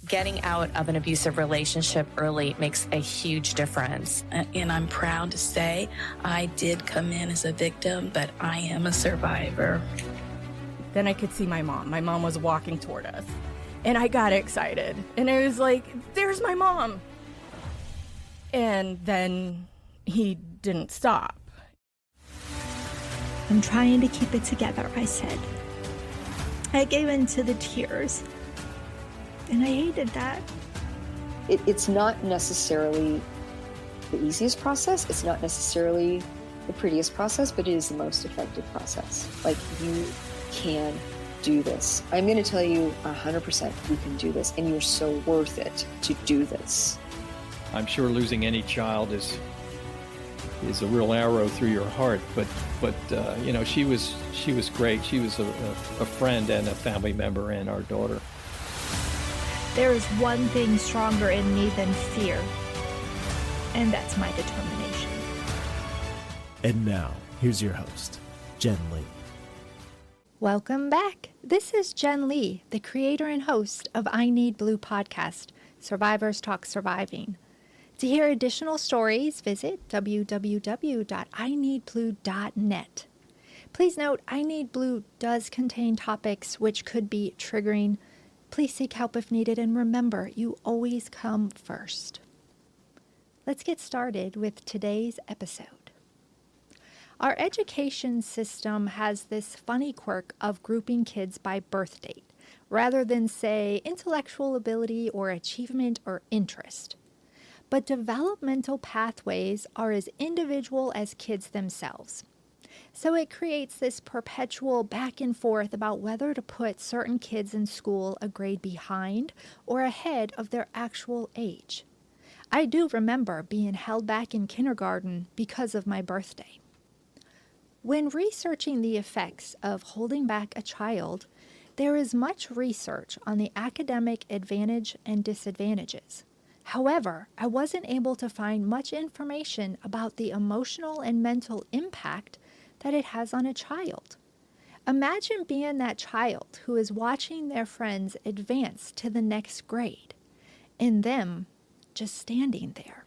Getting out of an abusive relationship early makes a huge difference. And I'm proud to say I did come in as a victim, but I am a survivor. Then I could see my mom. My mom was walking toward us. And I got excited. And I was like, there's my mom. And then he didn't stop. I'm trying to keep it together, I said. I gave in to the tears. And I hated that. It's not necessarily the easiest process. It's not necessarily the prettiest process, but it is the most effective process. Like, you can do this. I'm going to tell you 100% you can do this, and you're so worth it to do this. I'm sure losing any child is a real arrow through your heart, but you know, she was great. She was a friend and a family member and our daughter. There is one thing stronger in me than fear, and that's my determination. And now, here's your host, Jen Lee. Welcome back. This is Jen Lee, the creator and host of I Need Blue podcast, Survivors Talk Surviving. To hear additional stories, visit www.ineedblue.net. Please note, I Need Blue does contain topics which could be triggering. Please seek help if needed, and remember, you always come first. Let's get started with today's episode. Our education system has this funny quirk of grouping kids by birth date, rather than, say, intellectual ability or achievement or interest. But developmental pathways are as individual as kids themselves. So it creates this perpetual back and forth about whether to put certain kids in school a grade behind or ahead of their actual age. I do remember being held back in kindergarten because of my birthday. When researching the effects of holding back a child, there is much research on the academic advantage and disadvantages. However, I wasn't able to find much information about the emotional and mental impact that it has on a child. Imagine being that child who is watching their friends advance to the next grade, and them just standing there.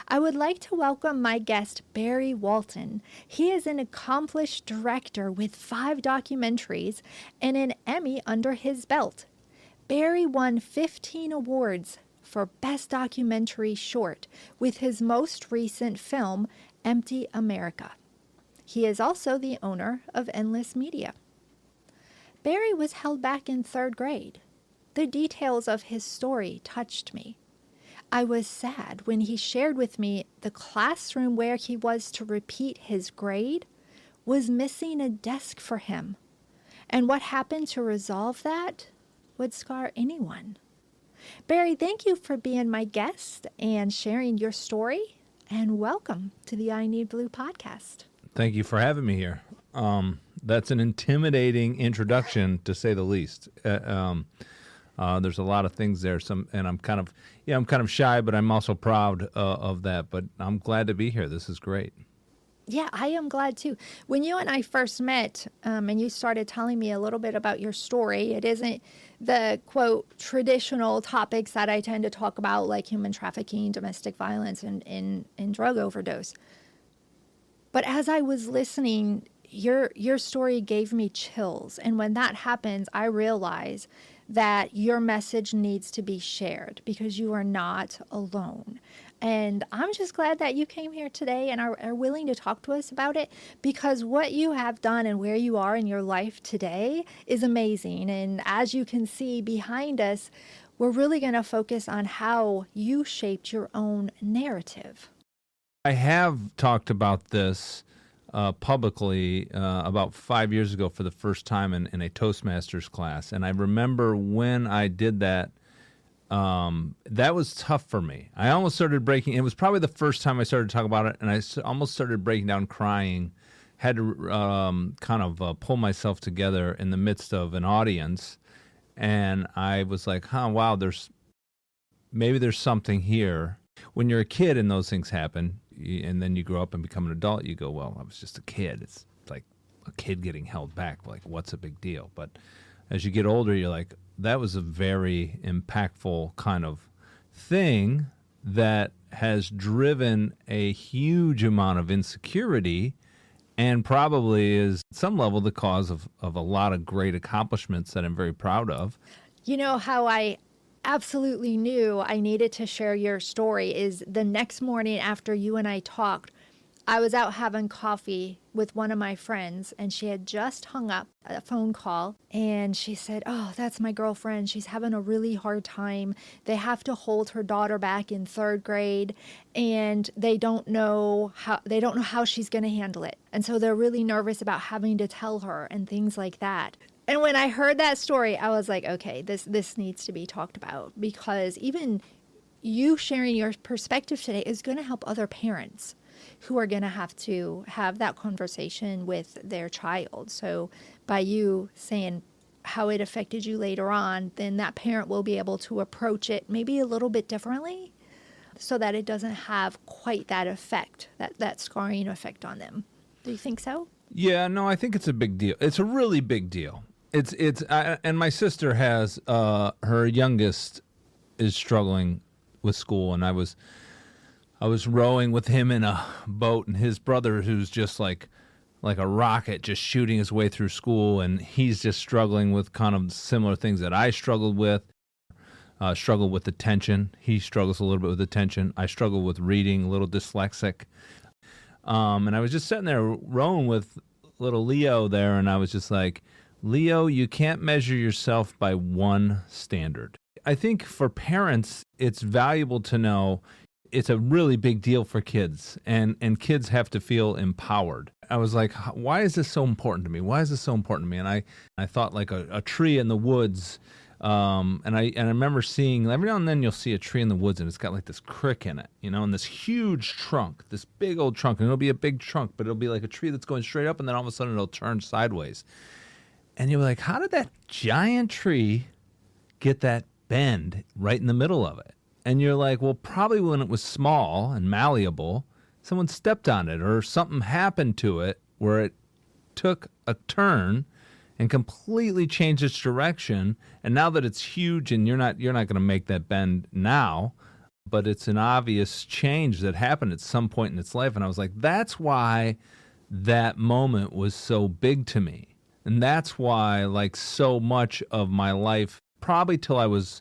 I would like to welcome my guest, Barry Walton. He is an accomplished director with 5 documentaries and an Emmy under his belt. Barry won 15 awards for Best Documentary Short with his most recent film, Empty America. He is also the owner of Endless Media. Barry was held back in 3rd grade. The details of his story touched me. I was sad when he shared with me the classroom where he was to repeat his grade was missing a desk for him. And what happened to resolve that would scar anyone. Barry, thank you for being my guest and sharing your story, and welcome to the I Need Blue podcast. Thank you for having me here. That's an intimidating introduction, to say the least. There's a lot of things there. And I'm kind of shy, but I'm also proud of that. But I'm glad to be here. This is great. Yeah, I am glad too. When you and I first met, and you started telling me a little bit about your story, it isn't the, quote, traditional topics that I tend to talk about, like human trafficking, domestic violence, and drug overdose. But as I was listening, your story gave me chills. And when that happens, I realize that your message needs to be shared because you are not alone. And I'm just glad that you came here today and are willing to talk to us about it, because what you have done and where you are in your life today is amazing. And as you can see behind us, we're really going to focus on how you shaped your own narrative. I have talked about this publicly about 5 years ago for the first time in a Toastmasters class. And I remember when I did that, that was tough for me. I almost started breaking. It was probably the first time I started to talk about it, and I almost started breaking down crying. Had to kind of pull myself together in the midst of an audience. And I was like, wow, maybe there's something here. When you're a kid and those things happen, and then you grow up and become an adult, you go, well, I was just a kid. It's like a kid getting held back. Like, what's a big deal? But as you get older, you're like, that was a very impactful kind of thing that has driven a huge amount of insecurity and probably is at some level the cause of a lot of great accomplishments that I'm very proud of. You know how I absolutely knew I needed to share your story is the next morning after you and I talked, I was out having coffee with one of my friends, and she had just hung up a phone call, and she said, "Oh, that's my girlfriend. She's having a really hard time. They have to hold her daughter back in 3rd grade, and they don't know how she's going to handle it. And so they're really nervous about having to tell her and things like that." And when I heard that story, I was like, okay, this needs to be talked about, because even you sharing your perspective today is going to help other parents who are going to have that conversation with their child. So by you saying how it affected you later on, then that parent will be able to approach it maybe a little bit differently so that it doesn't have quite that effect, that scarring effect on them. Do you think so? Yeah, no, I think it's a big deal. It's a really big deal. And my sister has, her youngest is struggling with school, and I was rowing with him in a boat, and his brother, who's just like a rocket, just shooting his way through school, and he's just struggling with kind of similar things that I struggled with. Struggled with attention. He struggles a little bit with attention. I struggle with reading, a little dyslexic. And I was just sitting there rowing with little Leo there, and I was just like, Leo, you can't measure yourself by one standard. I think for parents, it's valuable to know it's a really big deal for kids, and kids have to feel empowered. I was like, why is this so important to me? Why is this so important to me? And I thought like a tree in the woods, and I remember seeing, every now and then you'll see a tree in the woods, and it's got like this crick in it, and this huge trunk, this big old trunk, and it'll be a big trunk, but it'll be like a tree that's going straight up, and then all of a sudden it'll turn sideways. And you're like, how did that giant tree get that bend right in the middle of it? And you're like, well, probably when it was small and malleable, someone stepped on it or something happened to it where it took a turn and completely changed its direction. And now that it's huge, and you're not going to make that bend now, but it's an obvious change that happened at some point in its life. And I was like, that's why that moment was so big to me. And that's why, like, so much of my life, probably till I was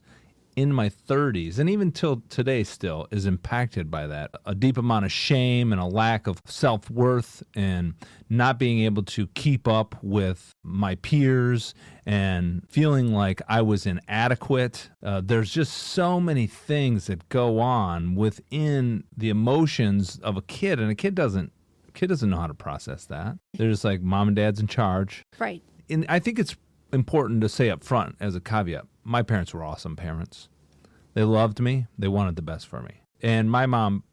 in my 30s, and even till today still, is impacted by that. A deep amount of shame and a lack of self-worth and not being able to keep up with my peers and feeling like I was inadequate. There's just so many things that go on within the emotions of a kid, and a kid doesn't know how to process that. They're just like, mom and dad's in charge. Right. And I think it's important to say up front as a caveat, my parents were awesome parents. They loved me. They wanted the best for me. And my mom,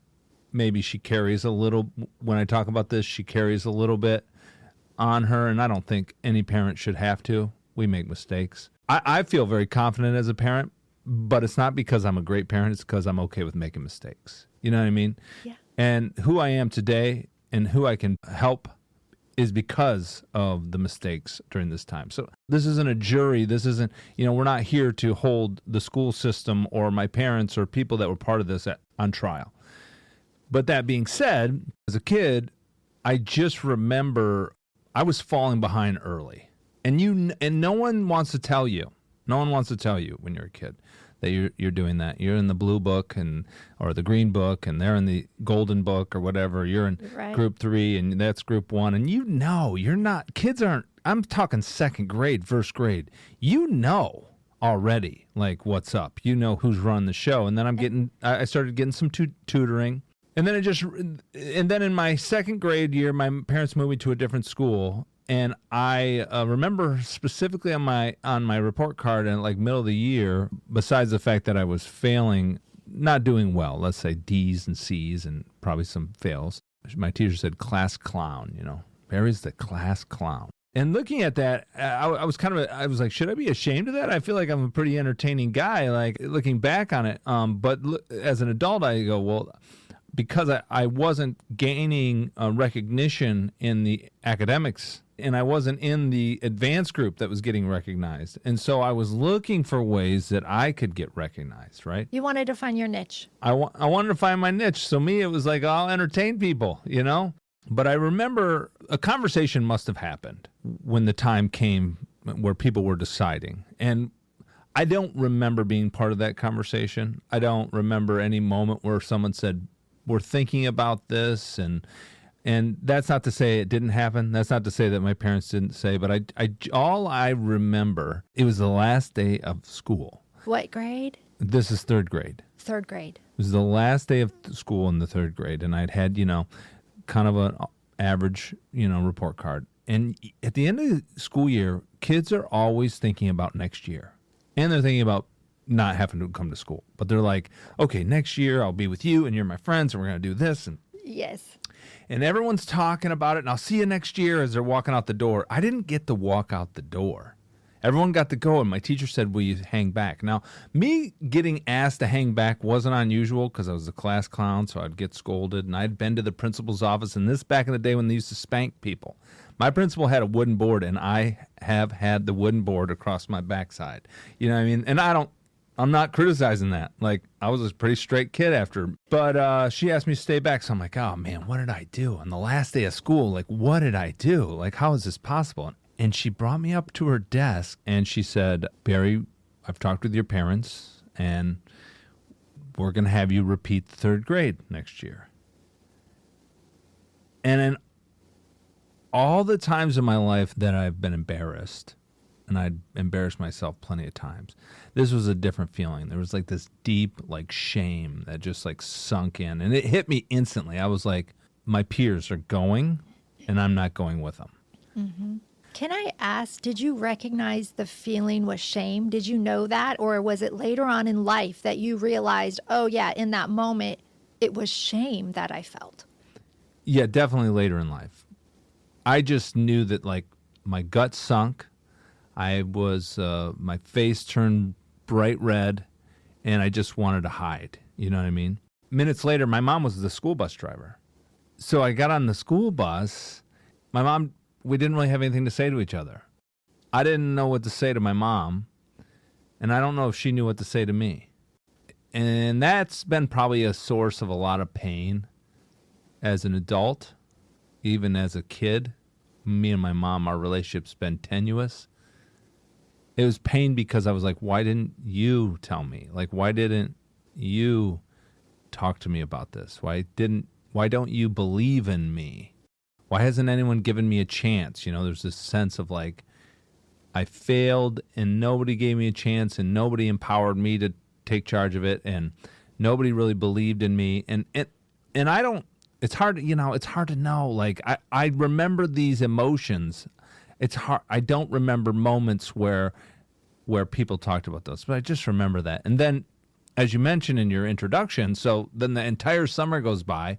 maybe she carries a little, when I talk about this, she carries a little bit on her, and I don't think any parent should have to. We make mistakes. I feel very confident as a parent, but it's not because I'm a great parent. It's because I'm okay with making mistakes. You know what I mean? Yeah. And who I am today and who I can help is because of the mistakes during this time. So this isn't a jury. This isn't, we're not here to hold the school system or my parents or people that were part of this on trial. But that being said, as a kid, I just remember I was falling behind early. And no one wants to tell you. No one wants to tell you when you're a kid that you're doing that. You're in the blue book or the green book, and they're in the golden book or whatever. You're in group 3, and that's group 1. And you're not, kids aren't, I'm talking 2nd grade, 1st grade. Already, like, what's up. Who's running the show. And then I started getting some tutoring. And then in my 2nd grade year, my parents moved me to a different school. And I remember specifically on my report card in like middle of the year, besides the fact that I was failing, not doing well, let's say D's and C's and probably some fails, my teacher said, class clown, Barry's the class clown. And looking at that, I was like, should I be ashamed of that? I feel like I'm a pretty entertaining guy, like looking back on it. But as an adult, I go, well, because I wasn't gaining recognition in the academics, and I wasn't in the advanced group that was getting recognized. And so I was looking for ways that I could get recognized, right? You wanted to find your niche. I wanted to find my niche. So me, it was like, I'll entertain people, you know? But I remember a conversation must have happened when the time came where people were deciding. And I don't remember being part of that conversation. I don't remember any moment where someone said, we're thinking about this, and that's not to say it didn't happen. That's not to say that my parents didn't say, but all I remember, it was the last day of school. What grade? This is third grade. Third grade. It was the last day of school in the third grade, and I'd had, kind of an average, report card. And at the end of the school year, kids are always thinking about next year, and they're thinking about not having to come to school. But they're like, okay, next year I'll be with you and you're my friends and we're going to do this. Yes. And everyone's talking about it, and I'll see you next year as they're walking out the door. I didn't get to walk out the door. Everyone got to go, and my teacher said, will you hang back? Now, me getting asked to hang back wasn't unusual because I was a class clown, so I'd get scolded. And I'd been to the principal's office, and this back in the day when they used to spank people. My principal had a wooden board, and I have had the wooden board across my backside. You know what I mean? And I'm not criticizing that. Like, I was a pretty straight kid after. But she asked me to stay back. So I'm like, oh, man, what did I do? On the last day of school, like, what did I do? Like, how is this possible? And she brought me up to her desk, and she said, Barry, I've talked with your parents, and we're going to have you repeat the third grade next year. And in all the times in my life that I've been embarrassed, and I'd embarrassed myself plenty of times, this was a different feeling. There was like this deep like shame that just like sunk in, and it hit me instantly. I was like, my peers are going and I'm not going with them. Mm-hmm. Can I ask, did you recognize the feeling was shame? Did you know that? Or was it later on in life that you realized, oh yeah, in that moment, it was shame that I felt? Yeah, definitely later in life. I just knew that like my gut sunk. I was, my face turned bright red, and I just wanted to hide. You know what I mean? Minutes later, my mom was the school bus driver. So I got on the school bus. My mom, we didn't really have anything to say to each other. I didn't know what to say to my mom, and I don't know if she knew what to say to me. And that's been probably a source of a lot of pain as an adult, even as a kid. Me and my mom, our relationship's been tenuous. It was pain because I was like, why didn't you tell me? Like, why didn't you talk to me about this? Why don't you believe in me? Why hasn't anyone given me a chance? There's this sense of like, I failed and nobody gave me a chance and nobody empowered me to take charge of it, and nobody really believed in me. And I don't, it's hard to know. Like, I remember these emotions. It's hard. I don't remember moments where people talked about those, but I just remember that. And then, as you mentioned in your introduction, so then the entire summer goes by.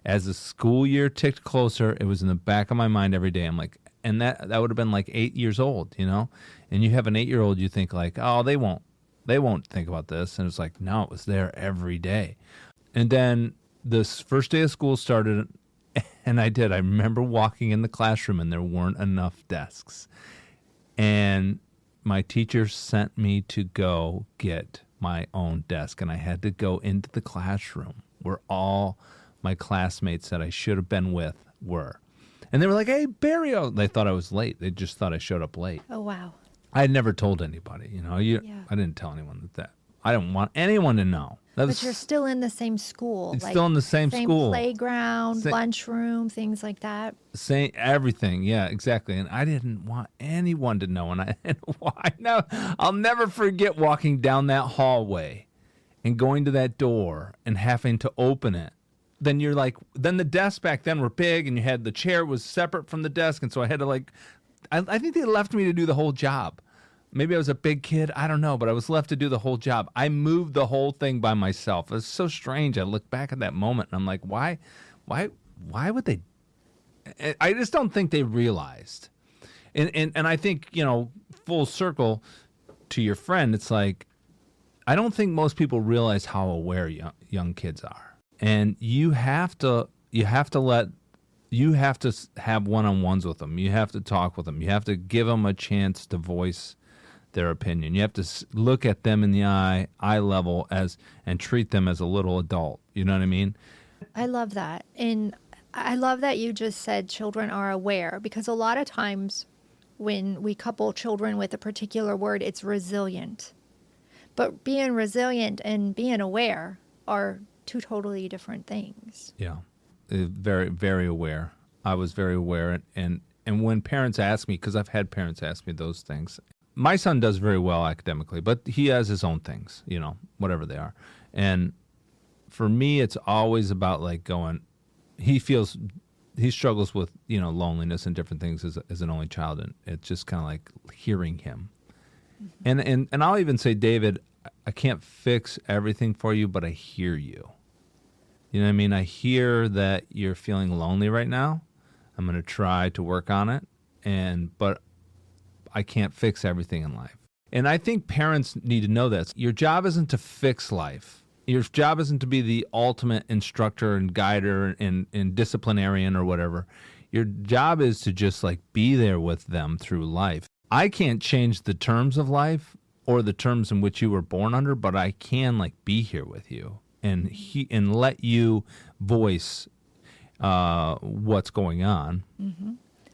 As the school year ticked closer, it was in the back of my mind every day. I'm like, and that would have been like 8 years old, And you have an 8-year-old, you think like, oh, they won't think about this. And it's like, no, it was there every day. And then this first day of school started, and I remember walking in the classroom and there weren't enough desks. And my teacher sent me to go get my own desk, and I had to go into the classroom where all my classmates that I should have been with were. And they were like, hey, Barry. They thought I was late. They just thought I showed up late. Oh, wow. I had never told anybody, I didn't tell anyone that. I didn't want anyone to know. But you're still in the same school. It's still in the same school. Playground, lunchroom, things like that. Same everything, yeah, exactly. And I didn't want anyone to know. And why? No, I'll never forget walking down that hallway and going to that door and having to open it. Then the desks back then were big, and you had the chair was separate from the desk, and so I had to I think they left me to do the whole job. Maybe I was a big kid, I don't know, but I was left to do the whole job. I moved the whole thing by myself. It's so strange. I look back at that moment and I'm like, why would they? I just don't think they realized. And I think, full circle to your friend, it's like, I don't think most people realize how aware young kids are. And you have to have one-on-ones with them. You have to talk with them. You have to give them a chance to voice their opinion. You have to look at them in the eye level and treat them as a little adult. You know what I mean? I love that. And I love that you just said children are aware, because a lot of times when we couple children with a particular word, it's resilient. But being resilient and being aware are two totally different things. Yeah. Very, very aware. I was very aware. And when parents ask me, because I've had parents ask me those things, my son does very well academically, but he has his own things, whatever they are. And for me, it's always about like going, he struggles with, loneliness and different things as an only child. And it's just kind of like hearing him. And I'll even say, David, I can't fix everything for you, but I hear you. You know what I mean? I hear that you're feeling lonely right now. I'm going to try to work on it, but I can't fix everything in life. And I think parents need to know this. Your job isn't to fix life. Your job isn't to be the ultimate instructor and guider and disciplinarian or whatever. Your job is to just like be there with them through life. I can't change the terms of life or the terms in which you were born under, but I can like be here with you and let you voice what's going on,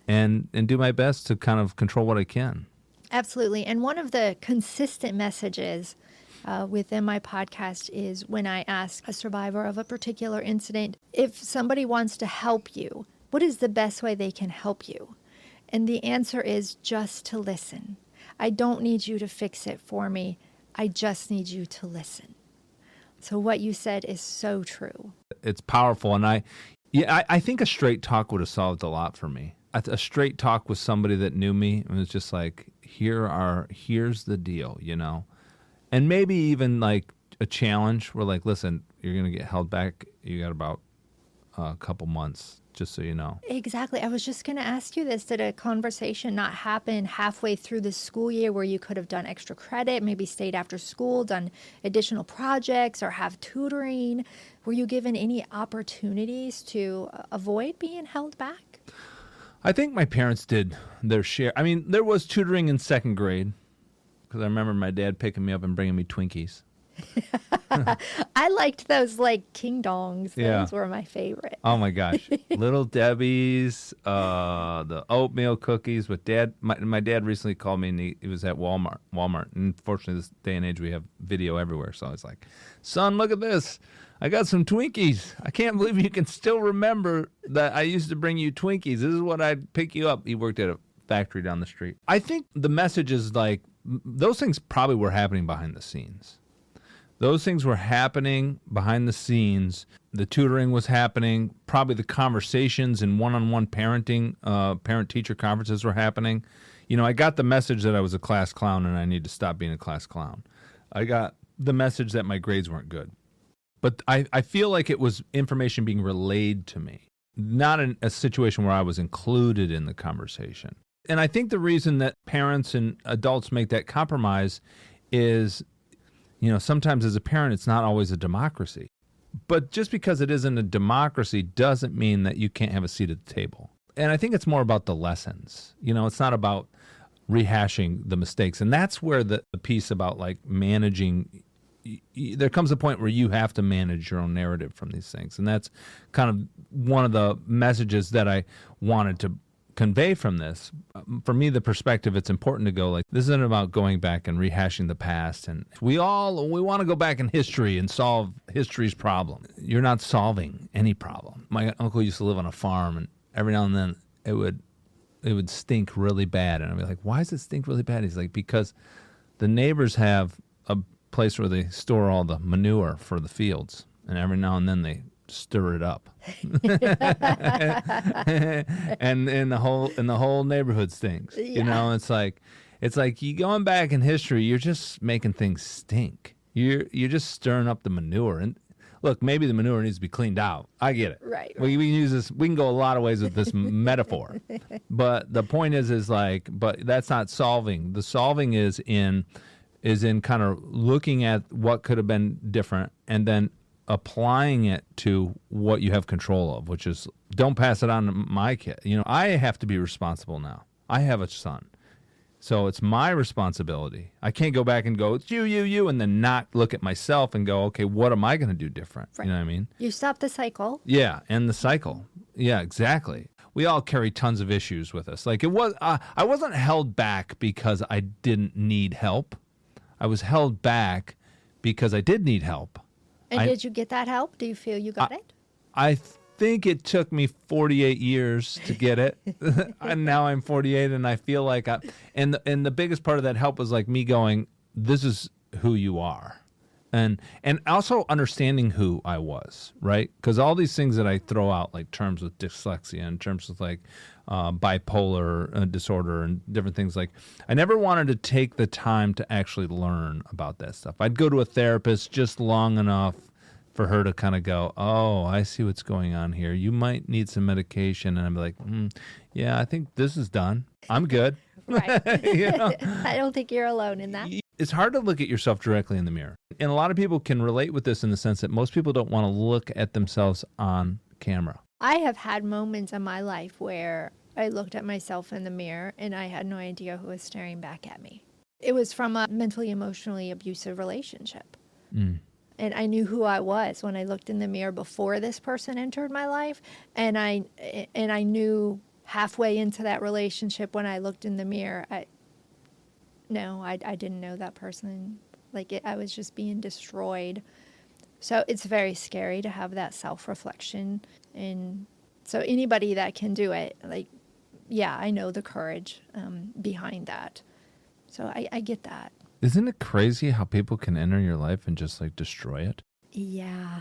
and do my best to kind of control what I can. Absolutely. And one of the consistent messages within my podcast is when I ask a survivor of a particular incident, if somebody wants to help you, what is the best way they can help you? And the answer is just to listen. I don't need you to fix it for me. I just need you to listen. So what you said is so true. It's powerful. And I think a straight talk would have solved a lot for me. A straight talk with somebody that knew me, and it was just like, here's the deal, And maybe even like a challenge where like, listen, you're going to get held back. You got about a couple months, just so you know. Exactly. I was just going to ask you this. Did a conversation not happen halfway through the school year where you could have done extra credit, maybe stayed after school, done additional projects, or have tutoring? Were you given any opportunities to avoid being held back? I think my parents did their share. I mean, there was tutoring in second grade, because I remember my dad picking me up and bringing me Twinkies. I liked those like King Dongs. Those were my favorite. Oh my gosh. Little Debbie's, the oatmeal cookies with Dad. My dad recently called me, and he was at Walmart. And fortunately, this day and age, we have video everywhere. So I was like, son, look at this. I got some Twinkies. I can't believe you can still remember that I used to bring you Twinkies. This is what I'd pick you up. He worked at a factory down the street. I think the message is like, those things probably were happening behind the scenes. Those things were happening behind the scenes. The tutoring was happening. Probably the conversations and one-on-one parenting, parent-teacher conferences were happening. I got the message that I was a class clown and I need to stop being a class clown. I got the message that my grades weren't good. But I feel like it was information being relayed to me, not in a situation where I was included in the conversation. And I think the reason that parents and adults make that compromise is, sometimes as a parent, it's not always a democracy. But just because it isn't a democracy doesn't mean that you can't have a seat at the table. And I think it's more about the lessons. It's not about rehashing the mistakes. And that's where the piece about like managing, there comes a point where you have to manage your own narrative from these things. And that's kind of one of the messages that I wanted to convey from this. For me, the perspective, it's important to go like, this isn't about going back and rehashing the past. And we want to go back in history and solve history's problem. You're not solving any problem. My uncle used to live on a farm, and every now and then it would stink really bad. And I'd be like, why does it stink really bad? He's like, because the neighbors have a place where they store all the manure for the fields. And every now and then they stir it up. and the whole neighborhood stinks. It's like you going back in history, you're just making things stink. You're just stirring up the manure. And look, maybe the manure needs to be cleaned out. I get it. Right. We can use this. We can go a lot of ways with this metaphor. But the point is but that's not solving. The solving is in kind of looking at what could have been different, and then applying it to what you have control of, which is don't pass it on to my kid. I have to be responsible now. I have a son. So it's my responsibility. I can't go back and go, it's you, and then not look at myself and go, okay, what am I going to do different? Right. You know what I mean? You stop the cycle. Yeah, and the cycle. Yeah, exactly. We all carry tons of issues with us. Like I wasn't held back because I didn't need help. I was held back because I did need help. And did you get that help? Do you feel you got it? I think it took me 48 years to get it. And now I'm 48 and I feel like and the biggest part of that help was like me going, this is who you are. And also understanding who I was, right? Because all these things that I throw out, like terms with dyslexia and terms with like bipolar disorder and different things, like I never wanted to take the time to actually learn about that stuff. I'd go to a therapist just long enough for her to kind of go, oh, I see what's going on here. You might need some medication. And I'm like, yeah, I think this is done. I'm good. Right. You know? I don't think you're alone in that. It's hard to look at yourself directly in the mirror. And a lot of people can relate with this in the sense that most people don't want to look at themselves on camera. I have had moments in my life where I looked at myself in the mirror and I had no idea who was staring back at me. It was from a mentally, emotionally abusive relationship. And I knew who I was when I looked in the mirror before this person entered my life. And I knew halfway into that relationship when I looked in the mirror, I didn't know that person. I was just being destroyed. So it's very scary to have that self-reflection. And so anybody that can do it, I know the courage behind that. So I get that. Isn't it crazy how people can enter your life and just destroy it? Yeah.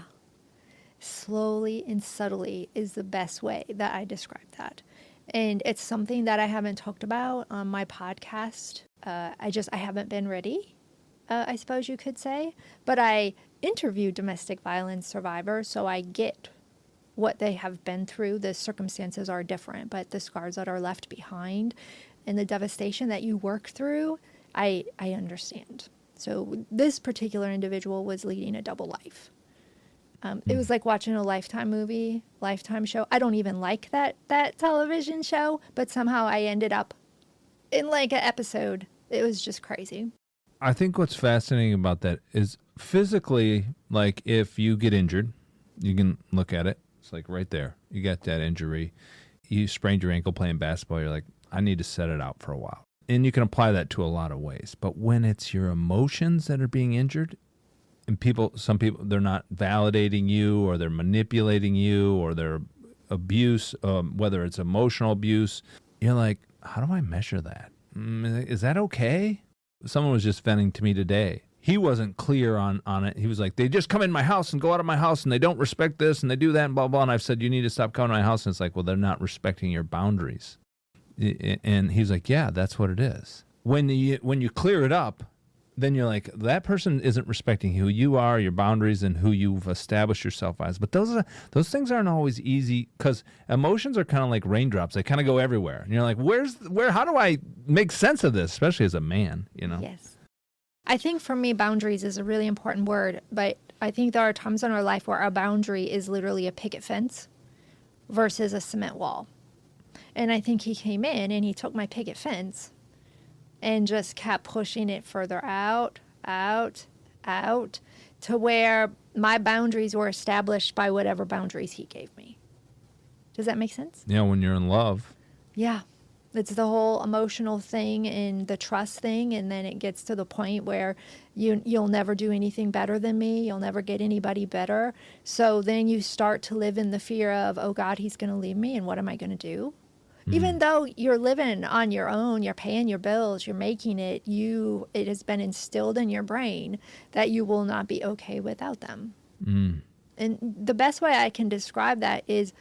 Slowly and subtly is the best way that I describe that. And it's something that I haven't talked about on my podcast. I haven't been ready, I suppose you could say. But I interview domestic violence survivors, so I get what they have been through. The circumstances are different, but the scars that are left behind and the devastation that you work through, I understand. So this particular individual was leading a double life. It was like watching a Lifetime movie, Lifetime show. I don't even like that television show, but somehow I ended up in an episode. It was just crazy. I think what's fascinating about that is physically, if you get injured, you can look at it. It's right there. You got that injury. You sprained your ankle playing basketball. You're like, I need to set it out for a while. And you can apply that to a lot of ways. But when it's your emotions that are being injured, and some people, they're not validating you, or they're manipulating you, or they're abuse, whether it's emotional abuse, you're like, how do I measure that? Is that okay? Someone was just venting to me today. He wasn't clear on it. He was like, they just come in my house and go out of my house, and they don't respect this, and they do that, and blah, blah. And I've said, you need to stop coming to my house. And it's like, well, they're not respecting your boundaries. And he's like, yeah, that's what it is. When you clear it up, then you're like, that person isn't respecting who you are, your boundaries, and who you've established yourself as. But those things aren't always easy, because emotions are kind of like raindrops. They kind of go everywhere. And you're like, how do I make sense of this, especially as a man, Yes. I think for me, boundaries is a really important word, but I think there are times in our life where our boundary is literally a picket fence versus a cement wall. And I think he came in and he took my picket fence and just kept pushing it further out, to where my boundaries were established by whatever boundaries he gave me. Does that make sense? Yeah, when you're in love. Yeah. It's the whole emotional thing and the trust thing, and then it gets to the point where you'll never do anything better than me. You'll never get anybody better. So then you start to live in the fear of, oh, God, he's going to leave me, and what am I going to do? Even though you're living on your own, you're paying your bills, you're making it, it has been instilled in your brain that you will not be okay without them. And the best way I can describe that is,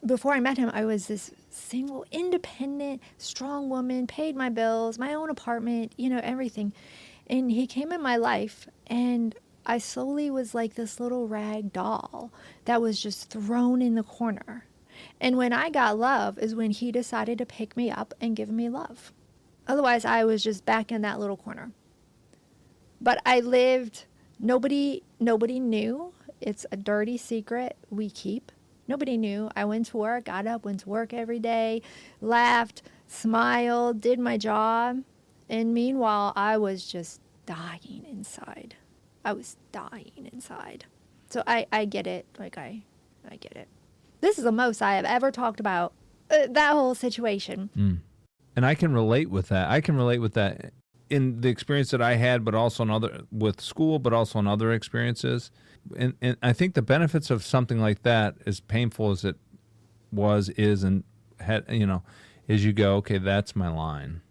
before I met him, I was this single, independent, strong woman, paid my bills, my own apartment, everything. And he came in my life, and I slowly was like this little rag doll that was just thrown in the corner. And when I got love is when he decided to pick me up and give me love. Otherwise, I was just back in that little corner. But I lived Nobody knew. It's a dirty secret we keep. Nobody knew. I went to work, got up, went to work every day, laughed, smiled, did my job. And meanwhile, I was just dying inside. I was dying inside. So I get it. Like, I get it. This is the most I have ever talked about that whole situation. And I can relate with that. I can relate with that in the experience that I had, but also with school, but also in other experiences. And I think the benefits of something like that, as painful as it is, and had, is you go, okay, that's my line.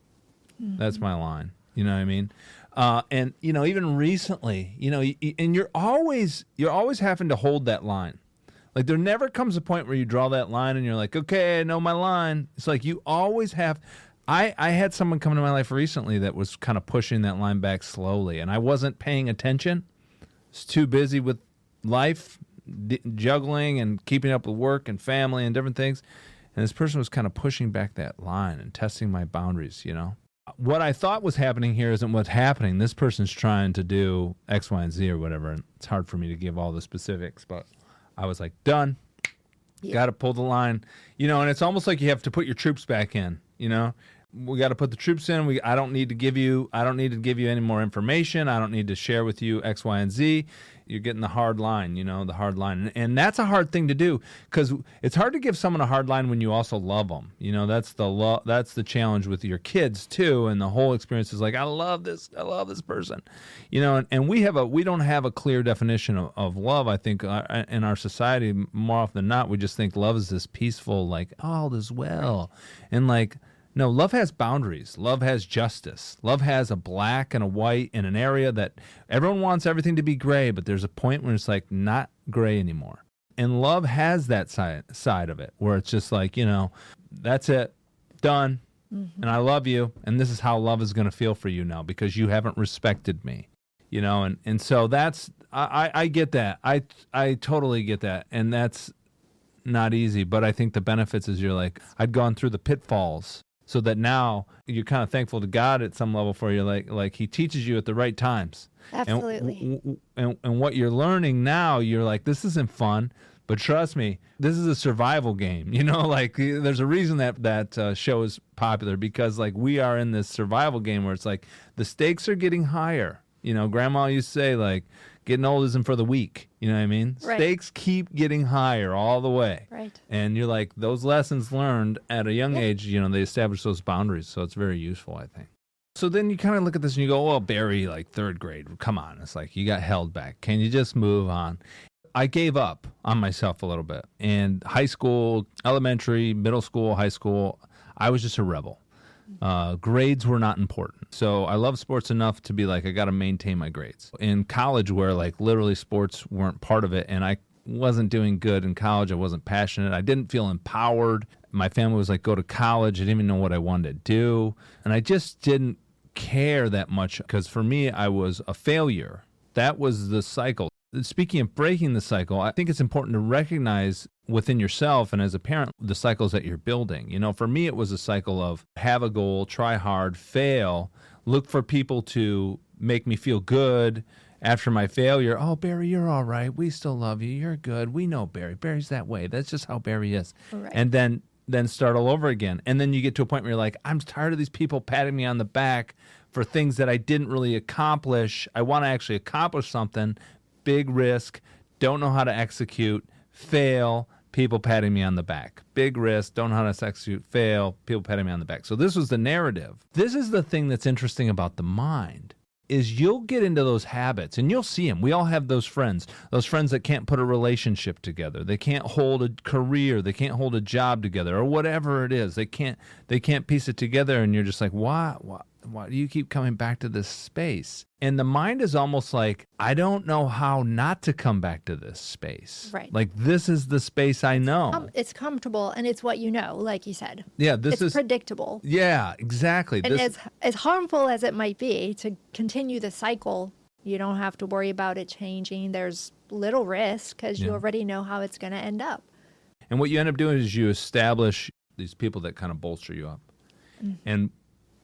That's my line. You know what I mean? And even recently, and you're always having to hold that line. Like, there never comes a point where you draw that line and you're like, okay, I know my line. It's like you always have. I had someone come into my life recently that was kind of pushing that line back slowly, and I wasn't paying attention. I was too busy with life, juggling and keeping up with work and family and different things. And this person was kind of pushing back that line and testing my boundaries, What I thought was happening here isn't what's happening. This person's trying to do X, Y, and Z or whatever, and it's hard for me to give all the specifics, but I was like, done. Yeah. Got to pull the line. And it's almost like you have to put your troops back in, We got to put the troops in. I don't need to give you any more information. I don't need to share with you X, Y, and Z. You're getting the hard line, the hard line. And that's a hard thing to do, because it's hard to give someone a hard line when you also love them. That's the challenge with your kids too. And the whole experience is like, I love this person, and we don't have a clear definition of love. I think in our society, more often than not, we just think love is this peaceful, like, all is well. And like, no, love has boundaries. Love has justice. Love has a black and a white in an area that everyone wants everything to be gray, but there's a point when it's like not gray anymore. And love has that side of it where it's just like, that's it, done, and I love you, and this is how love is going to feel for you now because you haven't respected me, and so that's, I get that. I totally get that, and that's not easy, but I think the benefits is you're like, I'd gone through the pitfalls. So that now you're kind of thankful to God at some level for you, like He teaches you at the right times. Absolutely. And what you're learning now, you're like, this isn't fun, but trust me, this is a survival game. Like there's a reason that show is popular, because like we are in this survival game where it's like the stakes are getting higher. Grandma used to say, like, getting old isn't for the weak. You know what I mean? Right. Stakes keep getting higher all the way. Right. And you're like, those lessons learned at a young age, they establish those boundaries. So it's very useful, I think. So then you kind of look at this and you go, well, Barry, like third grade, come on. It's like you got held back. Can you just move on? I gave up on myself a little bit. And high school, elementary, middle school, high school, I was just a rebel. Grades were not important. So I love sports enough to be like, I got to maintain my grades. In college, where like literally sports weren't part of it, and I wasn't doing good in college, I wasn't passionate, I didn't feel empowered. My family was like, go to college. I didn't even know what I wanted to do. And I just didn't care that much, because for me, I was a failure. That was the cycle. Speaking of breaking the cycle, I think it's important to recognize within yourself and as a parent the cycles that you're building. For me, it was a cycle of have a goal, try hard, fail, look for people to make me feel good after my failure. Oh, Barry, you're all right. We still love you. You're good. We know Barry. Barry's that way. That's just how Barry is. Right. And then start all over again. And then you get to a point where you're like, I'm tired of these people patting me on the back for things that I didn't really accomplish. I want to actually accomplish something. Big risk, don't know how to execute, fail, people patting me on the back. Big risk, don't know how to execute, fail, people patting me on the back. So this was the narrative. This is the thing that's interesting about the mind, is you'll get into those habits, and you'll see them. We all have those friends that can't put a relationship together. They can't hold a career. They can't hold a job together, or whatever it is. They can't piece it together, and you're just like, why do you keep coming back to this space? And the mind is almost like, I don't know how not to come back to this space. Right. Like, this is the space I know. It's comfortable, and it's what you know, like you said. Yeah, it's predictable. Yeah, exactly. And as harmful as it might be to continue the cycle, you don't have to worry about it changing. There's little risk because you already know how it's going to end up. And what you end up doing is you establish these people that kind of bolster you up. And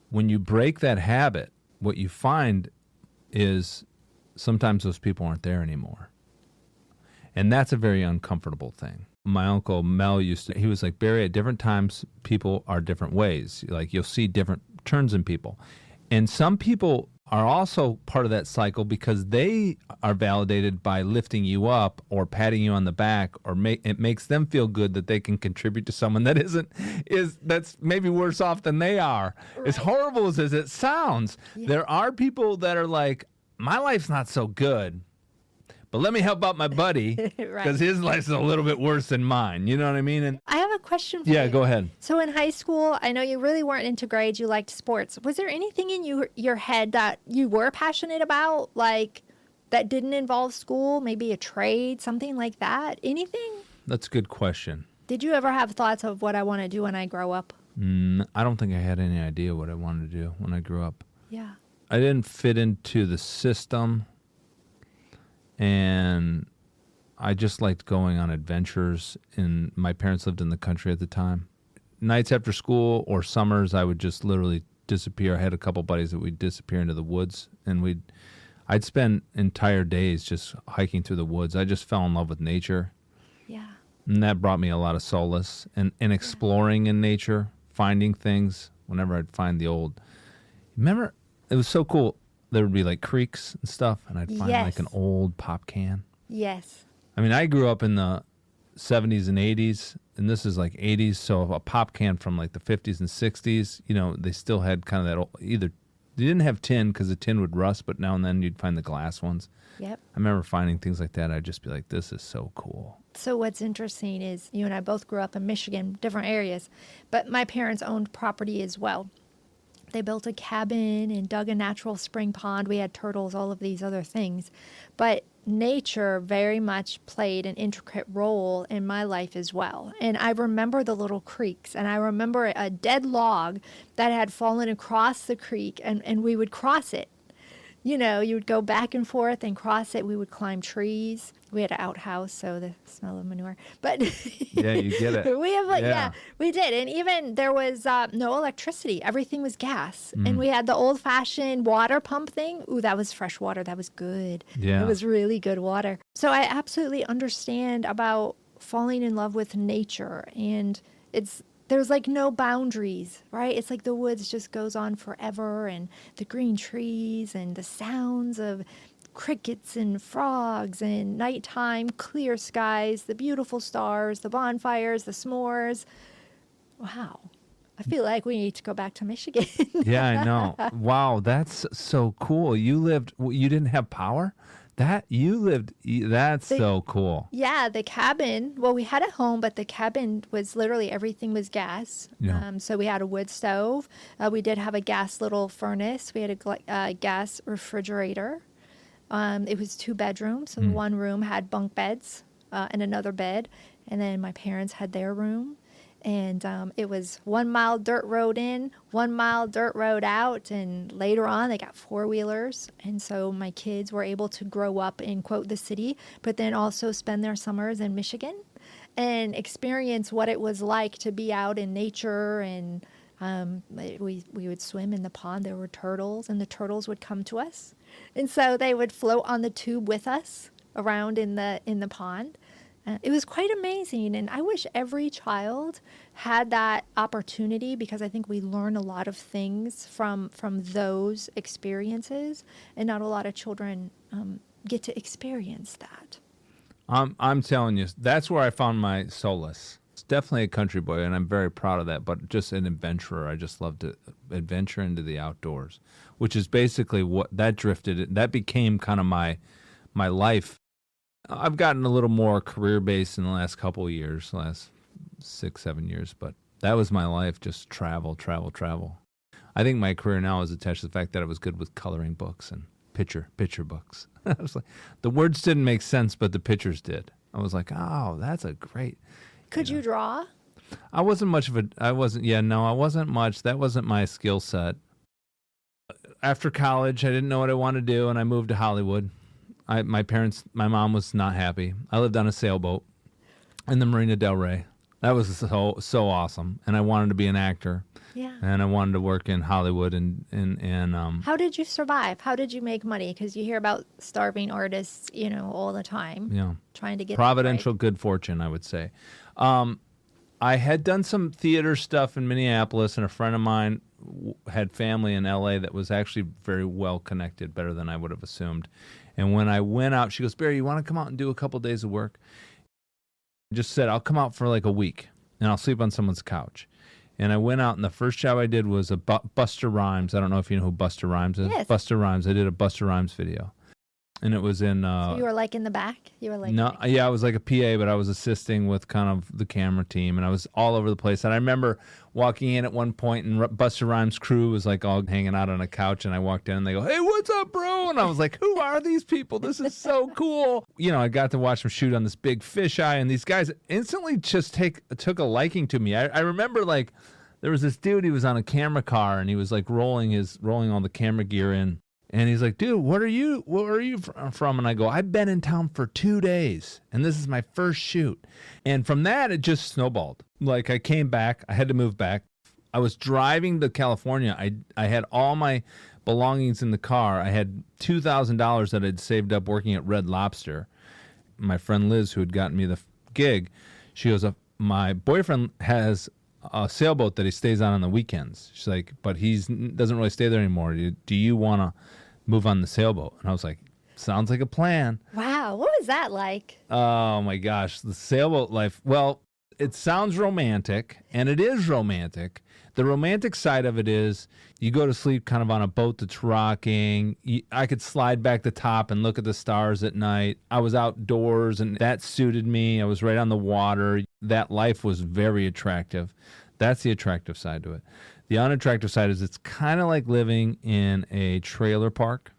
when you break that habit, what you find is sometimes those people aren't there anymore. And that's a very uncomfortable thing. My uncle Mel he was like, Barry, at different times, people are different ways. Like, you'll see different turns in people. And some people are also part of that cycle because they are validated by lifting you up or patting you on the back, or it makes them feel good that they can contribute to someone that that's maybe worse off than they are. Right. As horrible as it sounds, there are people that are like, my life's not so good, but let me help out my buddy because his life's a little bit worse than mine. You know what I mean? And I have a question for you. Yeah, go ahead. So in high school, I know you really weren't into grades. You liked sports. Was there anything in your head that you were passionate about, like that didn't involve school? Maybe a trade, something like that? Anything? That's a good question. Did you ever have thoughts of what I want to do when I grow up? I don't think I had any idea what I wanted to do when I grew up. Yeah. I didn't fit into the system. And I just liked going on adventures, and my parents lived in the country at the time. Nights after school or summers, I would just literally disappear. I had a couple buddies that we'd disappear into the woods, and I'd spend entire days just hiking through the woods. I just fell in love with nature. Yeah. And that brought me a lot of solace and exploring in nature, finding things whenever I'd find the old. Remember, it was so cool. There would be like creeks and stuff, and I'd find like an old pop can. Yes. I mean, I grew up in the 70s and 80s, and this is like 80s, so a pop can from like the 50s and 60s, you know, they still had kind of that old, either they didn't have tin because the tin would rust, but now and then you'd find the glass ones. Yep. I remember finding things like that. I'd just be like, this is so cool. So what's interesting is you and I both grew up in Michigan, different areas, but my parents owned property as well. They built a cabin and dug a natural spring pond. We had turtles, all of these other things. But nature very much played an intricate role in my life as well. And I remember the little creeks, and I remember a dead log that had fallen across the creek, and we would cross it. You know, you would go back and forth and cross it. We would climb trees. We had an outhouse, so the smell of manure. But yeah, you get it. We have we did. And even there was no electricity. Everything was gas. And we had the old-fashioned water pump thing. Ooh, that was fresh water. That was good. Yeah. It was really good water. So I absolutely understand about falling in love with nature. And there's like no boundaries, right? It's like the woods just goes on forever, and the green trees and the sounds of crickets and frogs and nighttime clear skies, the beautiful stars, the bonfires, the s'mores. Wow. I feel like we need to go back to Michigan. Yeah, I know. Wow, that's so cool. You didn't have power? That's so cool. Yeah, the cabin, well, we had a home, but the cabin was literally, everything was gas. Yeah. So we had a wood stove. We did have a gas little furnace. We had a gas refrigerator. It was 2 bedrooms. So one room had bunk beds and another bed. And then my parents had their room. And it was 1 mile dirt road in, 1 mile dirt road out. And later on, they got 4-wheelers. And so my kids were able to grow up in, quote, the city, but then also spend their summers in Michigan and experience what it was like to be out in nature. And we would swim in the pond. There were turtles, and the turtles would come to us. And so they would float on the tube with us around in the pond. It was quite amazing, and I wish every child had that opportunity, because I think we learn a lot of things from those experiences, and not a lot of children get to experience that. I'm telling you, that's where I found my solace. It's definitely a country boy, and I'm very proud of that, but just an adventurer. I just love to adventure into the outdoors, which is basically what that became kind of my life. I've gotten a little more career-based in the last couple of years, last 6-7 years, but that was my life, just travel. I think my career now is attached to the fact that I was good with coloring books and picture books. I was like, the words didn't make sense, but the pictures did. I was like, oh, that's a great... Could you draw? I wasn't much. That wasn't my skill set. After college, I didn't know what I wanted to do, and I moved to Hollywood. My mom was not happy. I lived on a sailboat in the Marina del Rey. That was so awesome. And I wanted to be an actor. Yeah. And I wanted to work in Hollywood and How did you survive? How did you make money? Because you hear about starving artists, all the time. Yeah. Trying to get providential good fortune, I would say. I had done some theater stuff in Minneapolis, and a friend of mine had family in LA that was actually very well connected, better than I would have assumed. And when I went out, she goes, "Barry, you want to come out and do a couple days of work?" I just said, "I'll come out for like a week, and I'll sleep on someone's couch." And I went out, and the first job I did was a Busta Rhymes. I don't know if you know who Busta Rhymes is. Yes. Busta Rhymes. I did a Busta Rhymes video. And it was in... So you were like in the back? You were like... No, yeah, I was like a PA, but I was assisting with kind of the camera team, and I was all over the place. And I remember walking in at one point, and Busta Rhymes' crew was like all hanging out on a couch, and I walked in, and they go, "Hey, what's up, bro?" And I was like, "Who are these people? This is so cool." I got to watch them shoot on this big fisheye, and these guys instantly just took a liking to me. I remember, like, there was this dude, he was on a camera car, and he was like rolling all the camera gear in. And he's like, "Dude, where are you from?" And I go, "I've been in town for 2 days, and this is my first shoot." And from that, it just snowballed. Like, I came back. I had to move back. I was driving to California. I had all my belongings in the car. I had $2,000 that I'd saved up working at Red Lobster. My friend Liz, who had gotten me the gig, she goes, "My boyfriend has a sailboat that he stays on the weekends." She's like, "But he doesn't really stay there anymore. Do you want to move on the sailboat?" And I was like, "Sounds like a plan." Wow. What was that like? Oh my gosh, the sailboat life. Well, it sounds romantic, and it is romantic. The romantic side of it is you go to sleep kind of on a boat that's rocking. I could slide back the top and look at the stars at night. I was outdoors, and that suited me. I was right on the water. That life was very attractive. That's the attractive side to it. The unattractive side is it's kind of like living in a trailer park.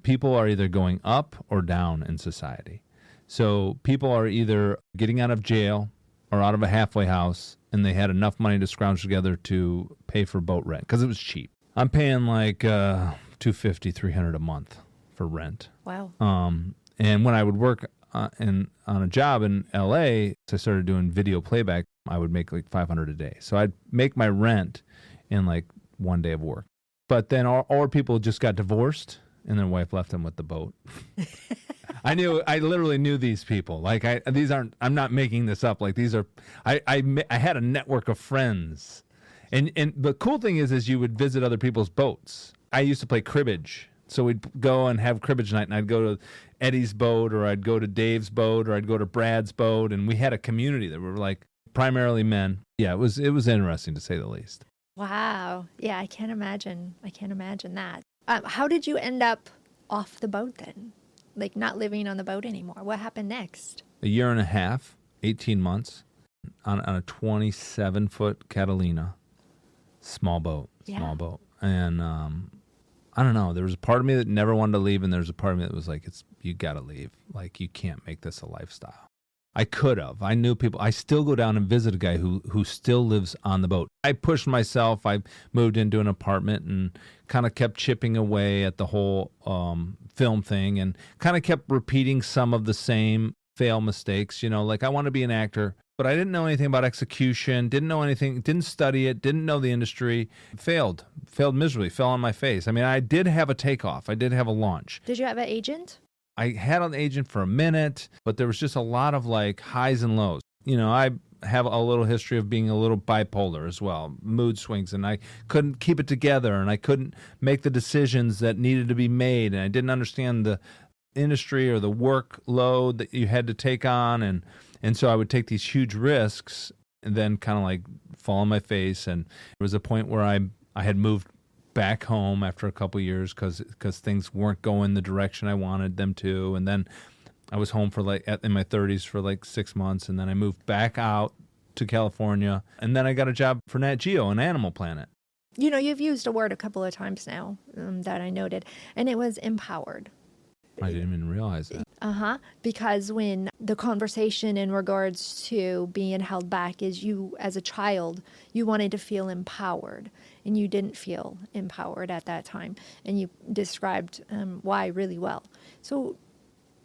People are either going up or down in society. So people are either getting out of jail or out of a halfway house, and they had enough money to scrounge together to pay for boat rent because it was cheap. I'm paying like $250, $300 a month for rent. Wow. And when I would work on a job in LA, I started doing video playback. I would make like $500 a day. So I'd make my rent in like 1 day of work. But then or people just got divorced, and their wife left them with the boat. I literally knew these people. Like I'm not making this up. Like these are, I had a network of friends. And the cool thing is you would visit other people's boats. I used to play cribbage. So we'd go and have cribbage night, and I'd go to Eddie's boat, or I'd go to Dave's boat, or I'd go to Brad's boat. And we had a community that were like primarily men. Yeah, it was interesting to say the least. Wow. Yeah, I can't imagine that. How did you end up off the boat then? Like not living on the boat anymore? What happened next? A year and a half, 18 months, on a 27-foot Catalina, small boat. And I don't know. There was a part of me that never wanted to leave, and there was a part of me that was like, you got to leave. Like, you can't make this a lifestyle. I could have. I knew people. I still go down and visit a guy who still lives on the boat. I pushed myself. I moved into an apartment and kind of kept chipping away at the whole film thing, and kind of kept repeating some of the same fail mistakes. Like, I want to be an actor, but I didn't know anything about execution, didn't know anything, didn't study it, didn't know the industry. Failed miserably, fell on my face. I mean, I did have a takeoff. I did have a launch. Did you have an agent? I had an agent for a minute, but there was just a lot of like highs and lows. I have a little history of being a little bipolar as well, mood swings, and I couldn't keep it together, and I couldn't make the decisions that needed to be made, and I didn't understand the industry or the workload that you had to take on, and so I would take these huge risks and then kind of like fall on my face. And there was a point where I had moved back home after a couple of years because things weren't going the direction I wanted them to. And then I was home for in my 30s for like 6 months, and then I moved back out to California, and then I got a job for Nat Geo and Animal Planet. You've used a word a couple of times now that I noted, and it was empowered. I didn't even realize that. Because when the conversation in regards to being held back is you as a child, you wanted to feel empowered, and you didn't feel empowered at that time. And you described why really well. So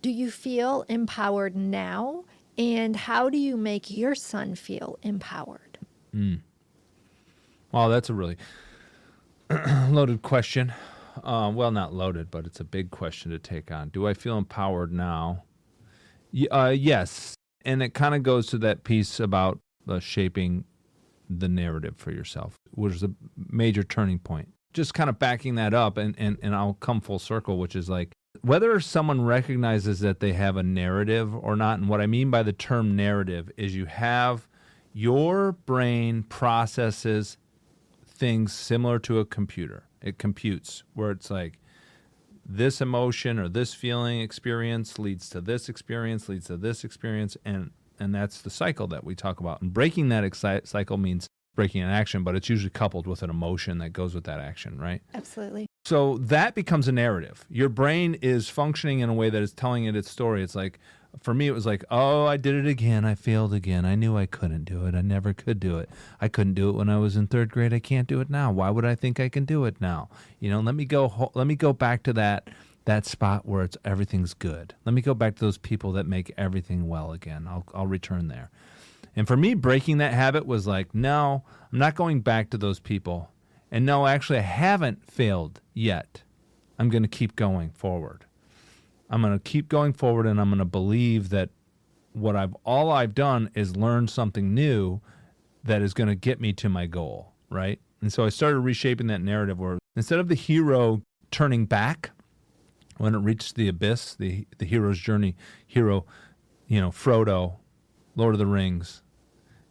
do you feel empowered now And how do you make your son feel empowered? Well, that's a really loaded question. Well, not loaded, but it's a big question to take on. Do I feel empowered now? Yes. And it kind of goes to that piece about shaping the narrative for yourself, which is a major turning point. Just kind of backing that up, and I'll come full circle, which is like whether someone recognizes that they have a narrative or not. And what I mean by the term narrative is you have your brain processes things similar to a computer. It computes where it's like this emotion or this feeling experience leads to this experience, leads to this experience, and that's the cycle that we talk about. And breaking that cycle means breaking an action, but it's usually coupled with an emotion that goes with that action, right? Absolutely. So that becomes a narrative. Your brain is functioning in a way that is telling it its story. It's like, for me, it was like, oh, I did it again. I failed again. I knew I couldn't do it. I never could do it. I couldn't do it when I was in third grade. I can't do it now. Why would I think I can do it now? Let me go back to that spot where everything's good. Let me go back to those people that make everything well again. I'll return there. And for me, breaking that habit was like, no, I'm not going back to those people. And no, actually, I haven't failed yet. I'm going to keep going forward. I'm going to keep going forward, and I'm going to believe that all I've done is learn something new that is going to get me to my goal, right? And so I started reshaping that narrative where instead of the hero turning back when it reached the abyss, the hero's journey, Frodo, Lord of the Rings,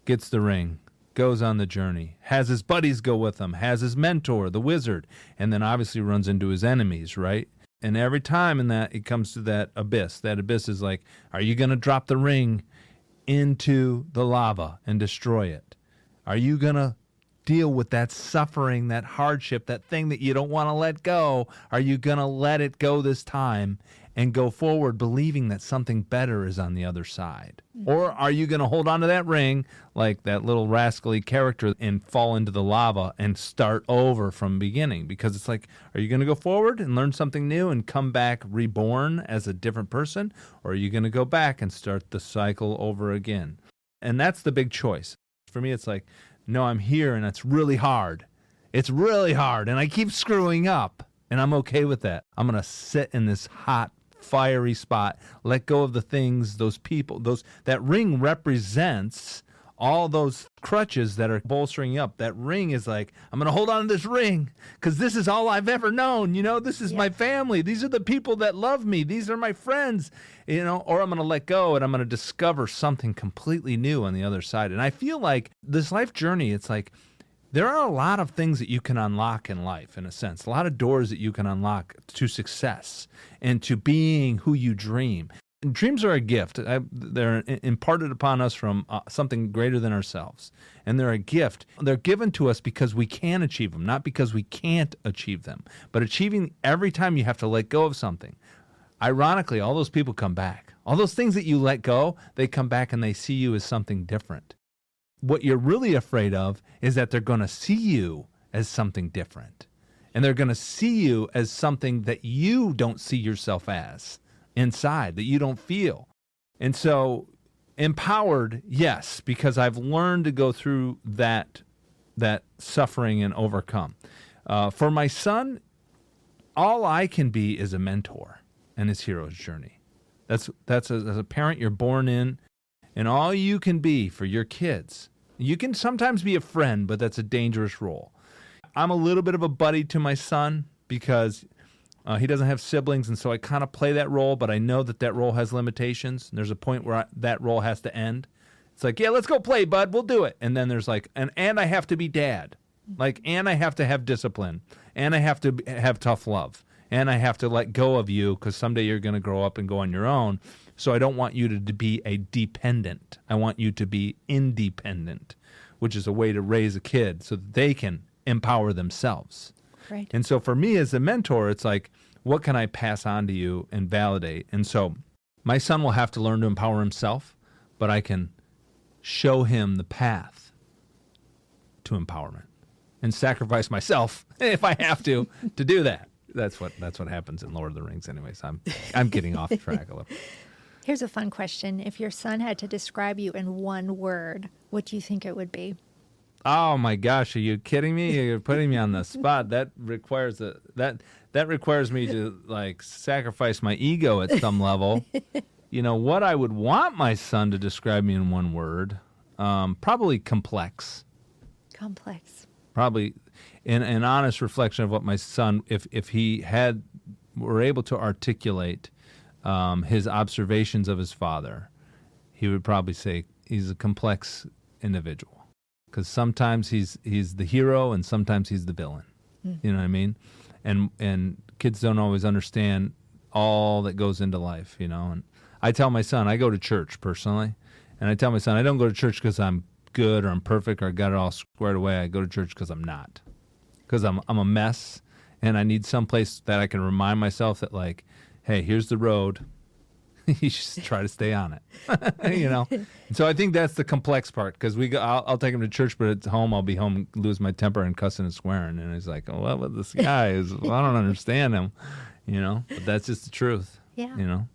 gets the ring, goes on the journey, has his buddies go with him, has his mentor, the wizard, and then obviously runs into his enemies, right? And every time in that, it comes to that abyss. That abyss is like, are you going to drop the ring into the lava and destroy it? Are you going to deal with that suffering, that hardship, that thing that you don't want to let go? Are you going to let it go this time and go forward believing that something better is on the other side? Or are you going to hold on to that ring like that little rascally character and fall into the lava and start over from beginning? Because it's like, are you going to go forward and learn something new and come back reborn as a different person? Or are you going to go back and start the cycle over again? And that's the big choice. For me, it's like, no, I'm here and it's really hard. It's really hard and I keep screwing up, and I'm okay with that. I'm going to sit in this hot, fiery spot, let go of the things, those people, that ring represents all those crutches that are bolstering you up. That ring is like, I'm going to hold on to this ring because this is all I've ever known. This is my family. These are the people that love me. These are my friends, or I'm going to let go and I'm going to discover something completely new on the other side. And I feel like this life journey, it's like, there are a lot of things that you can unlock in life, in a sense, a lot of doors that you can unlock to success and to being who you dream. And dreams are a gift. They're imparted upon us from something greater than ourselves. And they're a gift. They're given to us because we can achieve them, not because we can't achieve them. But achieving, every time you have to let go of something. Ironically, all those people come back. All those things that you let go, they come back and they see you as something different. What you're really afraid of is that they're going to see you as something different. And they're going to see you as something that you don't see yourself as inside, that you don't feel. And so empowered, yes, because I've learned to go through that suffering and overcome. For my son, all I can be is a mentor in his hero's journey. That's as a parent, you're born in, and all you can be for your kids. You can sometimes be a friend, but that's a dangerous role. I'm a little bit of a buddy to my son because he doesn't have siblings, and so I kind of play that role, but I know that role has limitations. And there's a point where that role has to end. It's like, yeah, let's go play, bud. We'll do it. And then there's like, and I have to be dad. And I have to have discipline. And I have to have tough love. And I have to let go of you because someday you're going to grow up and go on your own. So I don't want you to be a dependent. I want you to be independent, which is a way to raise a kid so that they can empower themselves. Right. And so for me as a mentor, it's like, what can I pass on to you and validate? And so my son will have to learn to empower himself, but I can show him the path to empowerment and sacrifice myself if I have to do that. That's what happens in Lord of the Rings anyways. I'm getting off track a little. Here's a fun question. If your son had to describe you in one word, what do you think it would be? Oh my gosh, are you kidding me? You're putting me on the spot. That requires that requires me to like sacrifice my ego at some level. You know what I would want my son to describe me in one word? Probably complex. Complex. Probably an honest reflection of what my son, if he were able to articulate his observations of his father, he would probably say he's a complex individual. Because sometimes he's the hero and sometimes he's the villain. You know what I mean? And kids don't always understand all that goes into life, you know. And I tell my son, I go to church personally, and I tell my son, I don't go to church because I'm good or I'm perfect or I got it all squared away. I go to church because I'm not. Because I'm a mess, and I need some place that I can remind myself that, like, hey, here's the road. You should try to stay on it, you know. So I think that's the complex part, because I'll take him to church, but at home I'll be home, lose my temper and cussing and swearing, and he's like, oh, well, this guy is, well, I don't understand him, you know. But that's just the truth, Yeah. you know.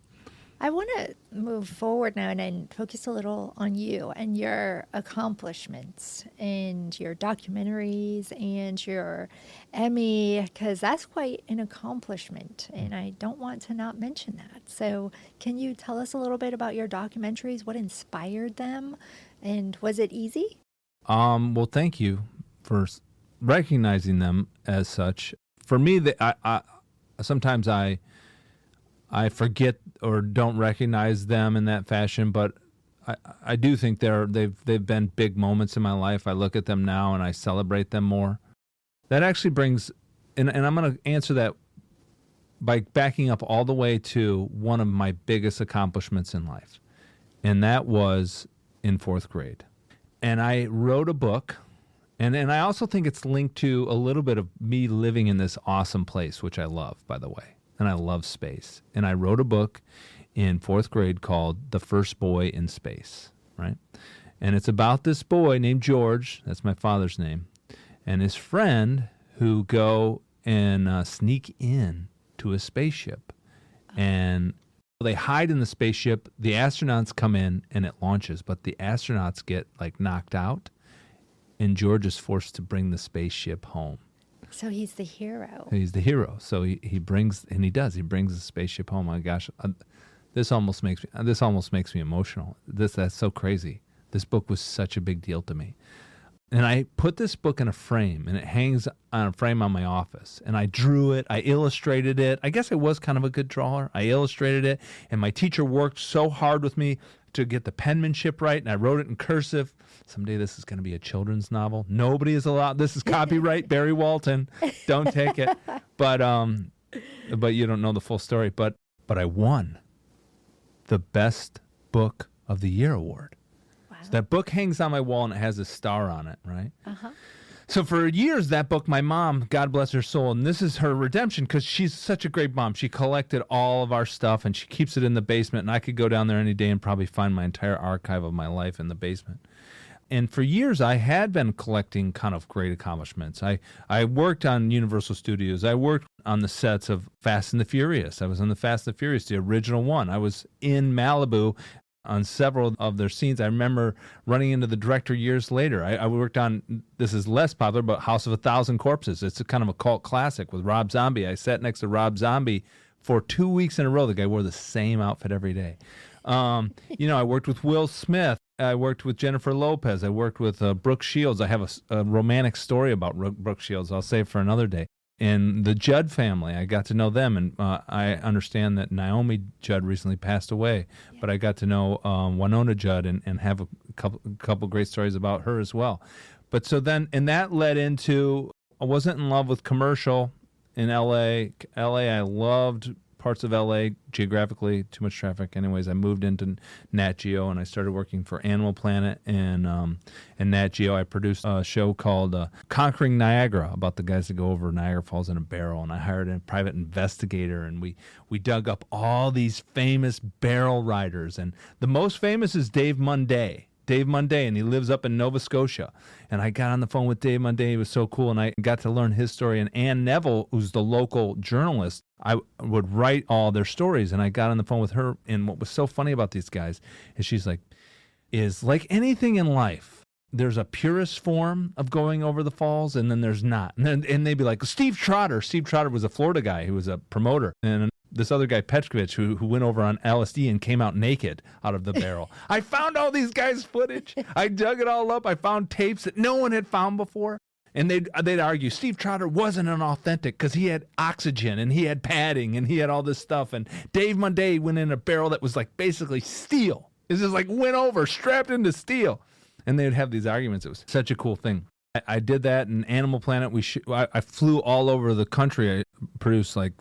I want to move forward now and focus a little on you and your accomplishments and your documentaries and your Emmy, because that's quite an accomplishment, and I don't want to not mention that. So can you tell us a little bit about your documentaries, what inspired them, and was it easy? Well, thank you for recognizing them as such. For me, sometimes I forget or don't recognize them in that fashion, but I do think they've been big moments in my life. I look at them now and I celebrate them more. That actually brings, and I'm going to answer that by backing up all the way to one of my biggest accomplishments in life, and that was in 4th grade. And I wrote a book, and I also think it's linked to a little bit of me living in this awesome place, which I love, by the way. And I love space. And I wrote a book in 4th grade called The First Boy in Space, right? And it's about this boy named George, that's my father's name, and his friend who go and sneak in to a spaceship. And they hide in the spaceship. The astronauts come in and it launches, but the astronauts get like knocked out, and George is forced to bring the spaceship home. So he's the hero. He's the hero. So he brings, and he does. He brings the spaceship home. My gosh, this almost makes me emotional. That's so crazy. This book was such a big deal to me. And I put this book in a frame, and it hangs on a frame on my office. And I drew it. I illustrated it. I guess I was kind of a good drawer. I illustrated it, and my teacher worked so hard with me to get the penmanship right, and I wrote it in cursive. Someday this is going to be a children's novel. Nobody is allowed. This is copyright Barry Walton. Don't take it. But you don't know the full story. But I won the Best Book of the Year award. Wow. So that book hangs on my wall, and it has a star on it, right? Uh-huh. So for years, that book, my mom, God bless her soul, and this is her redemption because she's such a great mom. She collected all of our stuff, and she keeps it in the basement, and I could go down there any day and probably find my entire archive of my life in the basement. And for years, I had been collecting kind of great accomplishments. I worked on Universal Studios. I worked on the sets of Fast and the Furious. I was on the Fast and the Furious, the original one. I was in Malibu on several of their scenes. I remember running into the director years later. I worked on, this is less popular, but House of a Thousand Corpses. It's a kind of a cult classic with Rob Zombie. I sat next to Rob Zombie for 2 weeks in a row. The guy wore the same outfit every day. I worked with Will Smith. I worked with Jennifer Lopez. I worked with Brooke Shields. I have a romantic story about Brooke Shields. I'll save for another day. And the Judd family, I got to know them, and I understand that Naomi Judd recently passed away, but I got to know Winona Judd and have a couple great stories about her as well. But so then, and that led into, I wasn't in love with commercial in L.A. I loved parts of L.A. geographically, too much traffic. Anyways, I moved into Nat Geo, and I started working for Animal Planet and Nat Geo. I produced a show called Conquering Niagara, about the guys that go over Niagara Falls in a barrel, and I hired a private investigator, and we dug up all these famous barrel riders, and the most famous is Dave Munday. Dave Munday, and he lives up in Nova Scotia. And I got on the phone with Dave Munday. He was so cool, and I got to learn his story. And Ann Neville, who's the local journalist, I would write all their stories, and I got on the phone with her. And what was so funny about these guys is she's like, is like anything in life, there's a purist form of going over the falls, and then there's not. And they'd be like, Steve Trotter. Steve Trotter was a Florida guy who was a promoter. And this other guy, Petrovich, who went over on LSD and came out naked out of the barrel. I found all these guys' footage. I dug it all up. I found tapes that no one had found before. And they'd argue Steve Trotter wasn't an authentic because he had oxygen and he had padding and he had all this stuff. And Dave Munday went in a barrel that was like basically steel. It just like went over, strapped into steel. And they'd have these arguments. It was such a cool thing. I did that in Animal Planet. I flew all over the country. I produced like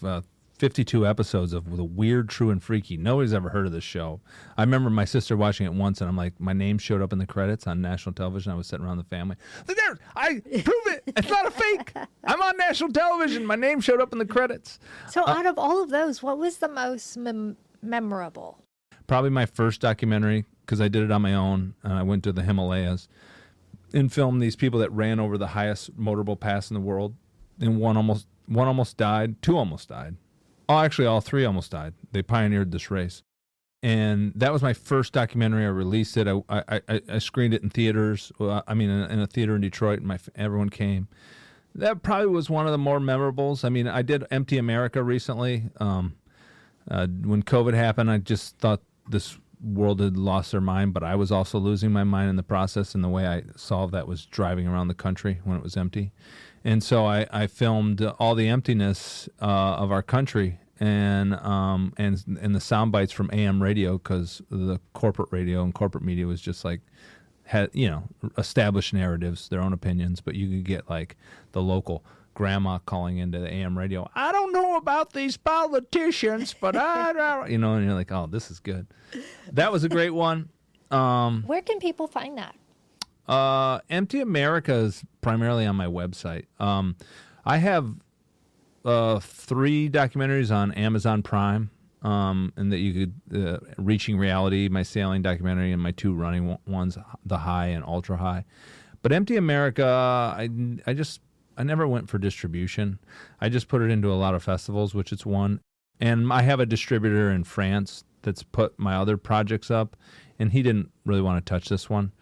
52 episodes of The Weird, True, and Freaky. Nobody's ever heard of this show. I remember my sister watching it once, and I'm like, my name showed up in the credits on national television. I was sitting around the family. There, I prove it. It's not a fake. I'm on national television. My name showed up in the credits. So out of all of those, what was the most memorable? Probably my first documentary, because I did it on my own, and I went to the Himalayas and filmed these people that ran over the highest motorable pass in the world. And one almost died. Two almost died. Oh, actually, all three almost died. They pioneered this race. And that was my first documentary. I released it. I screened it in theaters. In a theater in Detroit, and everyone came. That probably was one of the more memorables. I mean, I did Empty America recently. When COVID happened, I just thought this world had lost their mind, but I was also losing my mind in the process, and the way I solved that was driving around the country when it was empty. And so I filmed all the emptiness of our country and the sound bites from AM radio, because the corporate radio and corporate media was just like, had, established narratives, their own opinions, but you could get like the local grandma calling into the AM radio. I don't know about these politicians, but and you're like, oh, this is good. That was a great one. Where can people find that? Empty America is primarily on my website. I have 3 documentaries on Amazon Prime, and that you could Reaching Reality, my sailing documentary, and my 2 running ones, The High and Ultra High. But Empty America, I never went for distribution. I just put it into a lot of festivals, which it's won. And I have a distributor in France that's put my other projects up, and he didn't really want to touch this one.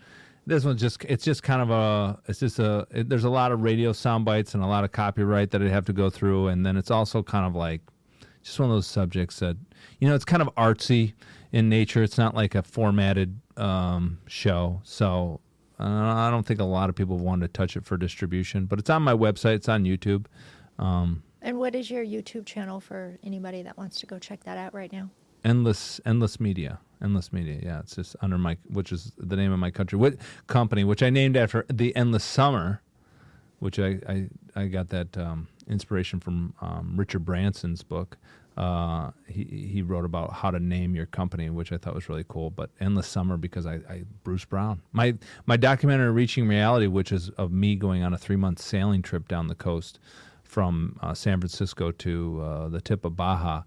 This one's there's a lot of radio sound bites and a lot of copyright that I'd have to go through. And then it's also kind of like just one of those subjects that, it's kind of artsy in nature. It's not like a formatted show. So I don't think a lot of people want to touch it for distribution, but it's on my website. It's on YouTube. And what is your YouTube channel for anybody that wants to go check that out right now? Endless Media. Yeah, it's just under which is the name of my company, which I named after the Endless Summer, which I got that inspiration from Richard Branson's book. He wrote about how to name your company, which I thought was really cool. But Endless Summer because I Bruce Brown. My documentary Reaching Reality, which is of me going on a 3-month sailing trip down the coast from San Francisco to the tip of Baja.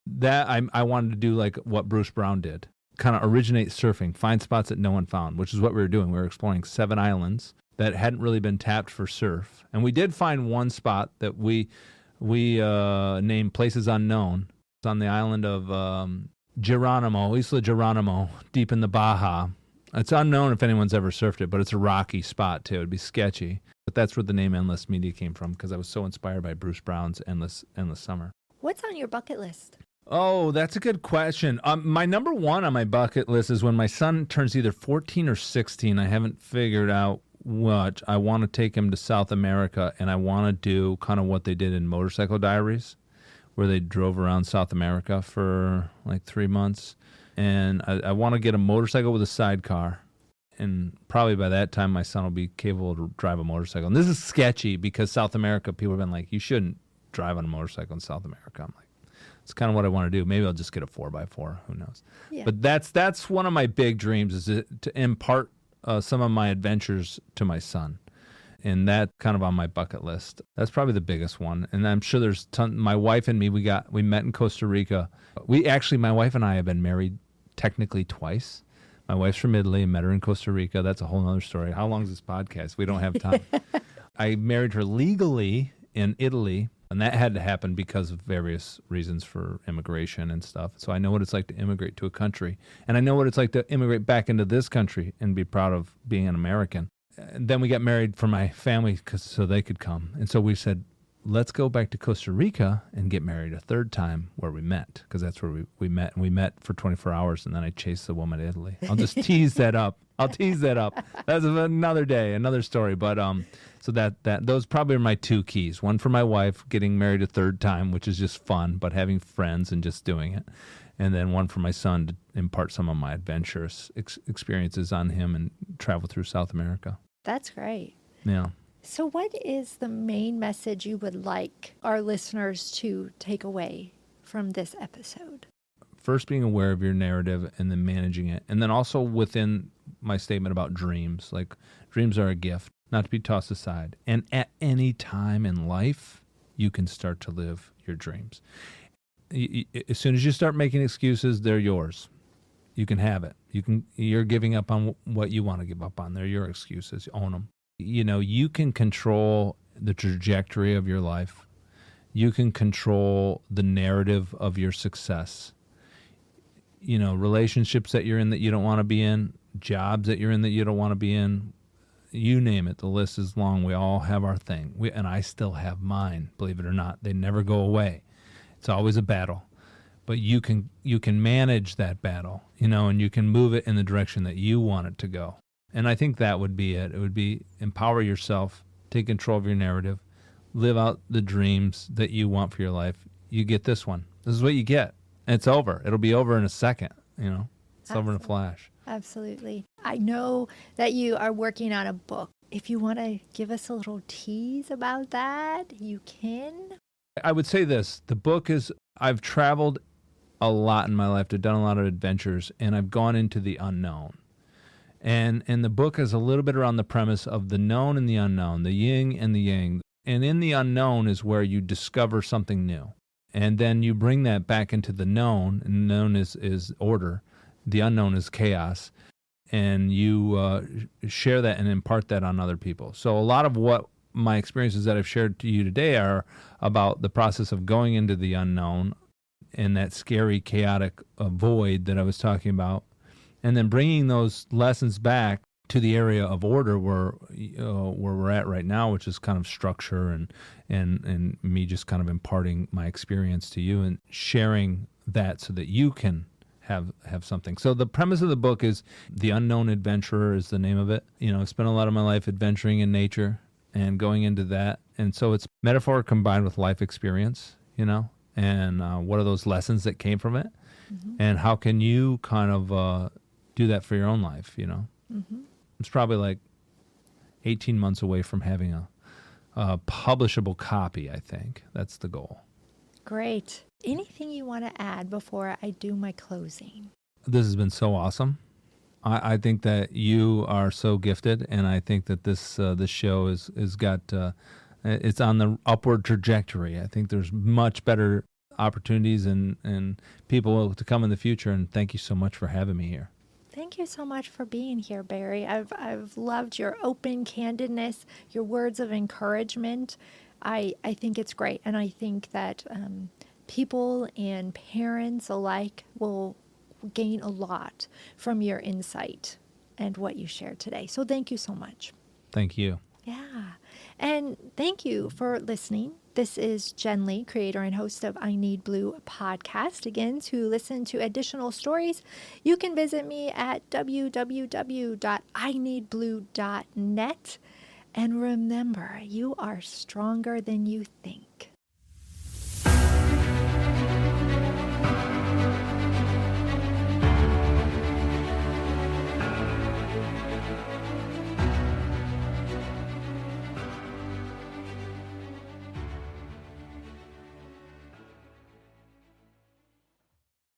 That I wanted to do like what Bruce Brown did, kind of originate surfing, find spots that no one found, which is what we were doing. We were exploring 7 islands that hadn't really been tapped for surf. And we did find one spot that we named Places Unknown. It's on the island of Isla Geronimo, deep in the Baja. It's unknown if anyone's ever surfed it, but it's a rocky spot too. It'd be sketchy. But that's where the name Endless Media came from, because I was so inspired by Bruce Brown's Endless Summer. What's on your bucket list? Oh, that's a good question. My number 1 on my bucket list is when my son turns either 14 or 16. I haven't figured out what. I want to take him to South America, and I want to do kind of what they did in Motorcycle Diaries, where they drove around South America for like 3 months. And I want to get a motorcycle with a sidecar. And probably by that time, my son will be capable to drive a motorcycle. And this is sketchy because South America, people have been like, you shouldn't drive on a motorcycle in South America. I'm like, it's kind of what I want to do. Maybe I'll just get a 4x4. Who knows? Yeah. But that's one of my big dreams, is to impart some of my adventures to my son. And that's kind of on my bucket list. That's probably the biggest one. And I'm sure there's my wife and me, we met in Costa Rica. My wife and I have been married technically twice. My wife's from Italy. I met her in Costa Rica. That's a whole other story. How long is this podcast? We don't have time. I married her legally in Italy, and that had to happen because of various reasons for immigration and stuff. So I know what it's like to immigrate to a country, and I know what it's like to immigrate back into this country and be proud of being an American. And then we got married for my family so they could come. And so we said, let's go back to Costa Rica and get married a third time where we met, because that's where we met. And we met for 24 hours, and then I chased the woman to Italy. I'll just tease that up. I'll tease that up. That's another day, another story. But so that those probably are my two keys. One for my wife, getting married a third time, which is just fun, but having friends and just doing it. And then one for my son to impart some of my adventurous experiences on him and travel through South America. That's great. Yeah. So what is the main message you would like our listeners to take away from this episode? First, being aware of your narrative and then managing it. And then also within my statement about dreams, like dreams are a gift, not to be tossed aside. And at any time in life, you can start to live your dreams. As soon as you start making excuses, they're yours. You can have it. You're giving up on what you want to give up on. They're your excuses. Own them. You can control the trajectory of your life. You can control the narrative of your success. Relationships that you're in that you don't want to be in, jobs that you're in that you don't want to be in, you name it. The list is long. We all have our thing. And I still have mine, believe it or not. They never go away. It's always a battle. But you can manage that battle, and you can move it in the direction that you want it to go. And I think that would be it. It would be empower yourself, take control of your narrative, live out the dreams that you want for your life. You get this one. This is what you get. And it's over. It'll be over in a second, It's over in a flash. Absolutely. I know that you are working on a book. If you want to give us a little tease about that, you can. I would say this. The book is, I've traveled a lot in my life. I've done a lot of adventures, and I've gone into the unknown. And the book is a little bit around the premise of the known and the unknown, the yin and the yang. And in the unknown is where you discover something new. And then you bring that back into the known, and known is order. The unknown is chaos. And you share that and impart that on other people. So a lot of what my experiences that I've shared to you today are about the process of going into the unknown and that scary, chaotic void that I was talking about, and then bringing those lessons back to the area of order where we're at right now, which is kind of structure and me just kind of imparting my experience to you and sharing that so that you can have something. So the premise of the book is The Unknown Adventurer is the name of it. I've spent a lot of my life adventuring in nature and going into that. And so it's metaphor combined with life experience, and what are those lessons that came from it? Mm-hmm. And how can you kind of do that for your own life, Mm-hmm. It's probably like 18 months away from having a publishable copy, I think. That's the goal. Great. Anything you want to add before I do my closing? This has been so awesome. I think that you are so gifted, and I think that this show is got it's on the upward trajectory. I think there's much better opportunities and people to come in the future. And thank you so much for having me here. Thank you so much for being here, Barry. I've loved your open candidness, your words of encouragement. I think it's great, and I think that people and parents alike will gain a lot from your insight and what you shared today. So thank you so much. Thank you. Yeah. And thank you for listening. This is Jen Lee, creator and host of I Need Blue podcast. Again, to listen to additional stories, you can visit me at www.ineedblue.net. And remember, you are stronger than you think.